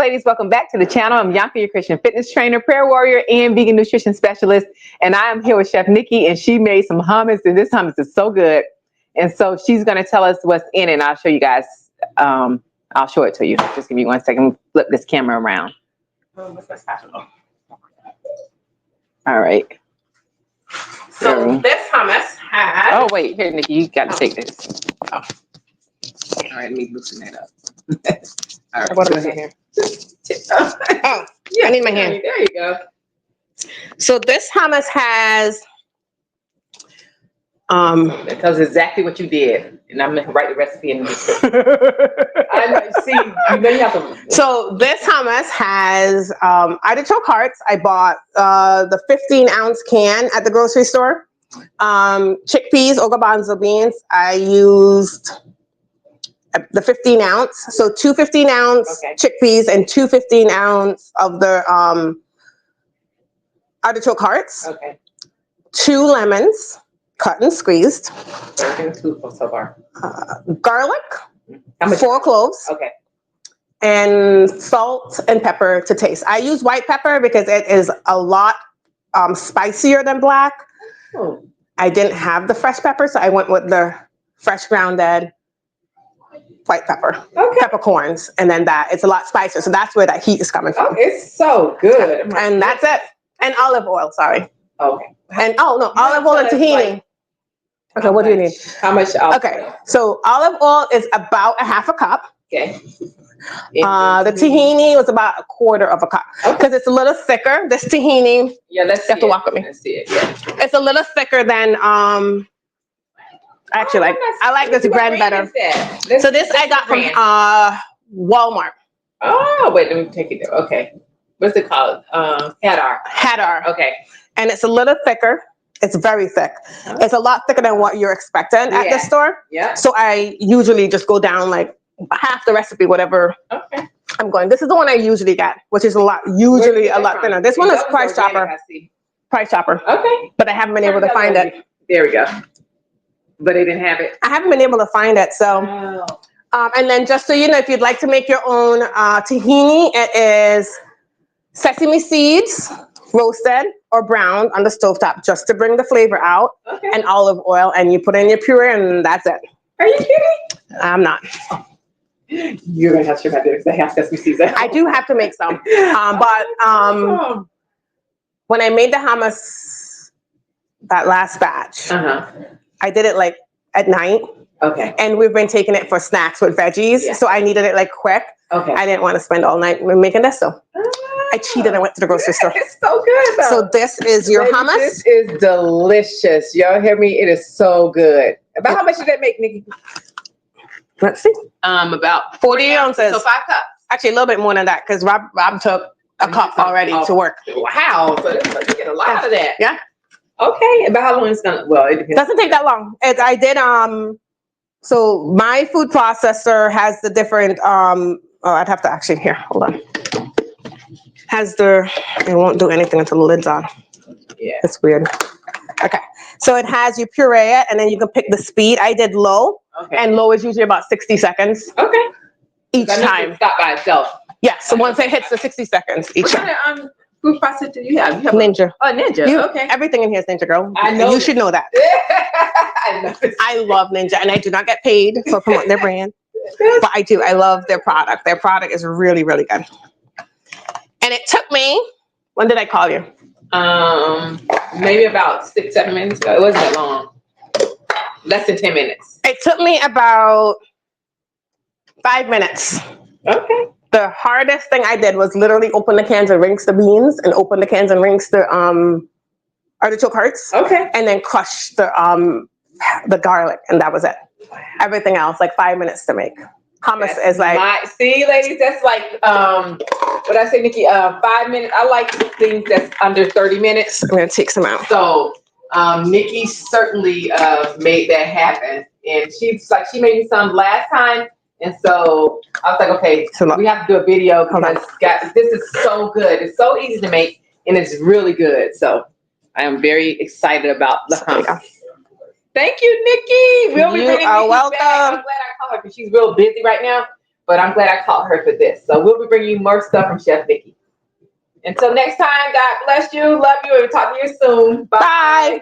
ladies, welcome back to the channel. I'm Bianca, your Christian fitness trainer, prayer warrior, and vegan nutrition specialist. And I am here with Chef Nikki, and she made some hummus, and this hummus is so good. And so she's going to tell us what's in it, and I'll show you guys. I'll show it to you. Just give me 1 second. Flip this camera around. What's my spatula? All right. So this hummus has... Oh, wait. Here, Nikki, you got to take this. Oh. All right, let me loosen that up. All right. What am I doing here? Oh, yeah, I need my hand. There you go. So this hummus has... It tells exactly what you did, and I'm gonna write the recipe in the description. I know. See, you know you have to. So this hummus has artichoke hearts. I bought the 15-ounce can at the grocery store. Chickpeas, garbanzo beans. I used the 15-ounce. So 2 15-ounce chickpeas and 2 15-ounce of the artichoke hearts. Okay. 2 lemons. Cut and squeezed. So far. Garlic, 4 cloves. Okay. And salt and pepper to taste. I use white pepper because it is a lot spicier than black. Oh. I didn't have the fresh pepper, so I went with the fresh grounded white pepper. Okay. Peppercorns, and then that it's a lot spicier. So that's where that heat is coming from. Oh, it's so good. And that's it. And olive oil, sorry. Okay. And olive oil and tahini. Okay, what do you need? How much olive oil? Okay, so olive oil is about a 1/2 cup. Okay. The tahini was about 1/4 cup because it's a little thicker. This tahini, you have to walk with me. Let's see it. Yeah. It's a little thicker than actually I like this brand better. So this I got from Walmart. Oh, wait, let me take it there. Okay. What's it called? Hadar. Okay. And it's a little thicker. It's very thick. It's a lot thicker than what you're expecting at the store. Yeah. So I usually just go down like half the recipe, whatever I'm going. This is the one I usually get, which is a lot thinner. This one is Price Chopper. Price Chopper. Okay. But I haven't been able to find it. There we go. But they didn't have it. I haven't been able to find it. So, and then just so you know, if you'd like to make your own tahini, it is sesame seeds, roasted or browned on the stovetop just to bring the flavor out, and olive oil, and you put in your puree, and that's it. Are you kidding? I'm not. You're gonna have to have it. They have sesame seeds. I do have to make some, but when I made the hummus, that last batch, I did it like at night. Okay. And we've been taking it for snacks with veggies, so I needed it like quick. Okay. I didn't want to spend all night making this, so I cheated and went to the grocery store. It's so good though. So this is your hummus. This is delicious. Y'all hear me? It is so good. About how much did that make, Nikki? Let's see. About 40 ounces. So 5 cups. Actually, a little bit more than that because Rob took a cup already to work. Wow. So you get a lot of that. Yeah. Okay. About how long it's gonna? Well, it depends. Doesn't take that long. I did So my food processor has the different I'd have to actually here. Hold on. It won't do anything until the lid's on. Yeah. It's weird. Okay. So it has you puree it, and then you can pick the speed. I did low. Okay. And low is usually about 60 seconds. Okay. Each time. Stop by itself. Yeah. So once it hits the 60 seconds each time. What kind of food processor do you have? Ninja. Oh, Ninja. Okay. Everything in here is Ninja, girl. I know. You should know that. I know. I love Ninja, and I do not get paid for promoting their brand. But I do. I love their product. Their product is really, really good. And it took me, when did I call you? Maybe about 6-7 minutes ago. It wasn't that long. Less than 10 minutes. It took me about 5 minutes. Okay. The hardest thing I did was literally open the cans and rinse the beans, and open the cans and rinse the artichoke hearts. Okay. And then crush the garlic, and that was it. Everything else, like 5 minutes to make. Hummus is like... see, ladies, that's like, what I say, Nikki, 5 minutes. I like things that's under 30 minutes. I'm going to take some out. So Nikki certainly made that happen. And she made me some last time. And so I was like, okay, we have to do a video because guys, this is so good. It's so easy to make, and it's really good. So I am very excited about the hummus. Thank you, Nikki. We'll be bringing Nikki welcome. back. I'm glad I called her because she's real busy right now. But I'm glad I caught her for this. So we'll be bringing you more stuff from Chef Nikki. Until next time, God bless you. Love you. And talk to you soon. Bye. Bye.